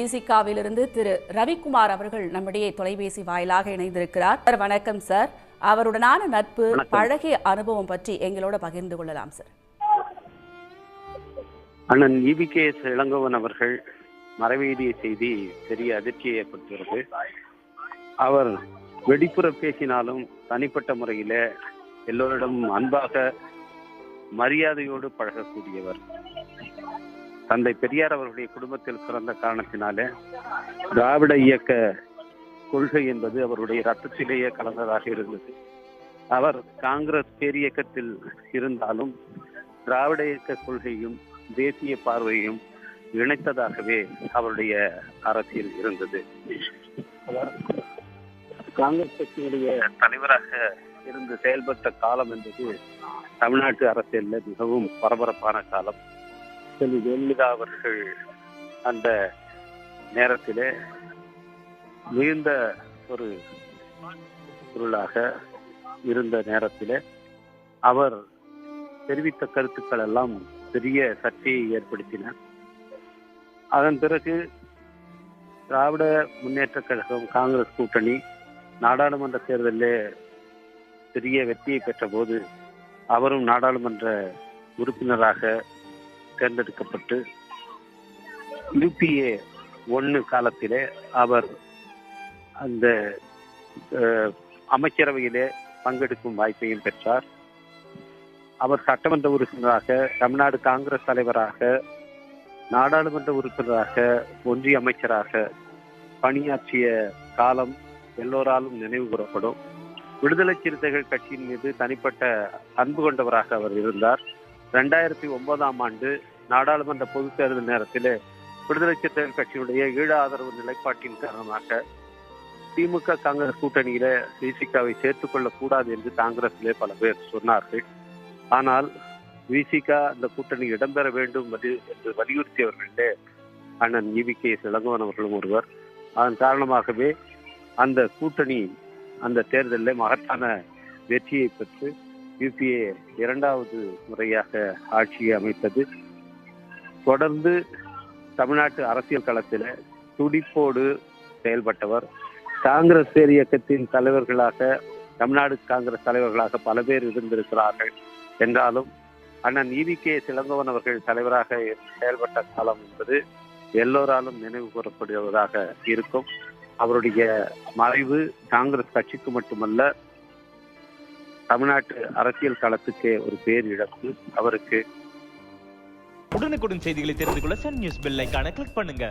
விசிகாவிலிருந்து திரு ரவிக்குமார் அவர்கள் நம்முடைய தொலைபேசி வாயிலாக இணைந்திருக்கிறார். சார் வணக்கம் சார். அவருடனான நட்பு, பழகிய அனுபவம் பற்றி எங்களோட பகிர்ந்து கொள்ளலாம் சார். அண்ணன் EBKS இளங்கோவன் அவர்கள் மறைவேதிய செய்தி பெரிய அதிர்ச்சியை ஏற்படுத்துகிறது. அவர் வெடிப்புற பேசினாலும் தனிப்பட்ட முறையில எல்லோரிடமும் அன்பாக மரியாதையோடு பழகக்கூடியவர். தந்தை பெரியார் அவர்களுடைய குடும்பத்தில் பிறந்த காரணத்தினாலே திராவிட இயக்க கொள்கை என்பது அவருடைய ரத்தத்திலேயே கலந்ததாக இருந்தது. அவர் காங்கிரஸ் பேரியக்கத்தில் இருந்தாலும் திராவிட இயக்க கொள்கையும் தேசிய பார்வையும் இணைத்ததாகவே அவருடைய அரசியல் இருந்தது. காங்கிரஸ் கட்சியுடைய தலைவராக இருந்து செயல்பட்ட காலம் என்பது தமிழ்நாட்டு அரசியலில் மிகவும் பரபரப்பான காலம். செல்வி ஜெயலலிதா அவர்கள் அந்த நேரத்திலே மிகுந்த ஒரு பொருளாக இருந்த நேரத்திலே அவர் தெரிவித்த கருத்துக்கள் எல்லாம் பெரிய சர்ச்சையை ஏற்படுத்தின. அதன் பிறகு திராவிட முன்னேற்ற கழகம் காங்கிரஸ் கூட்டணி நாடாளுமன்ற தேர்தலிலே பெரிய வெற்றியை பெற்ற போது அவரும் நாடாளுமன்ற உறுப்பினராக தேர்ந்தெடுக்கப்பட்டு UPA 1 காலத்திலே அவர் அந்த அமைச்சரவையிலே பங்கெடுக்கும் வாய்ப்பையும் பெற்றார். அவர் சட்டமன்ற உறுப்பினராக, தமிழ்நாடு காங்கிரஸ் தலைவராக, நாடாளுமன்ற உறுப்பினராக, ஒன்றிய அமைச்சராக பணியாற்றிய காலம் எல்லோராலும் நினைவு கூறப்படும். விடுதலை சிறுத்தைகள் கட்சியின் மீது தனிப்பட்ட அன்பு கொண்டவராக அவர் இருந்தார். 2009ஆம் ஆண்டு நாடாளுமன்ற பொதுத் தேர்தல் நேரத்தில் விடுதலை சிறுத்தைகள் கட்சியினுடைய ஈழ ஆதரவு நிலைப்பாட்டின் காரணமாக திமுக காங்கிரஸ் கூட்டணியில விசிகாவை சேர்த்துக் கொள்ளக்கூடாது என்று காங்கிரஸிலே பல பேர் சொன்னார்கள். ஆனால் விசிகா அந்த கூட்டணி இடம்பெற வேண்டும் என்று வலியுறுத்தியவர்களே அண்ணன் EBKS இளங்கோவன் அவர்களும் ஒருவர். அதன் காரணமாகவே அந்த கூட்டணி அந்த தேர்தலில் மகத்தான வெற்றியை பெற்று UPA 2வது முறையாக ஆட்சியை அமைத்தது. தொடர்ந்து தமிழ்நாட்டு அரசியல் களத்தில் துடிப்போடு செயல்பட்டவர். காங்கிரஸ் பேர் இயக்கத்தின் தலைவர்களாக, தமிழ்நாடு காங்கிரஸ் தலைவர்களாக பல பேர் இருந்திருக்கிறார்கள் என்றாலும் அண்ணன் EBKS இளங்கோவன் அவர்கள் தலைவராக செயல்பட்ட காலம் என்பது எல்லோராலும் நினைவு கூறப்படுவதாக இருக்கும். அவருடைய மறைவு காங்கிரஸ் கட்சிக்கு மட்டுமல்ல, தமிழ்நாட்டு அரசியல் களத்துக்கே ஒரு பேரிழப்பு அவருக்கு. உடனுக்குடன் செய்திகளை தெரிந்து கொள்ள சன் நியூஸ் பெல் ஐகானை கிளிக் பண்ணுங்க.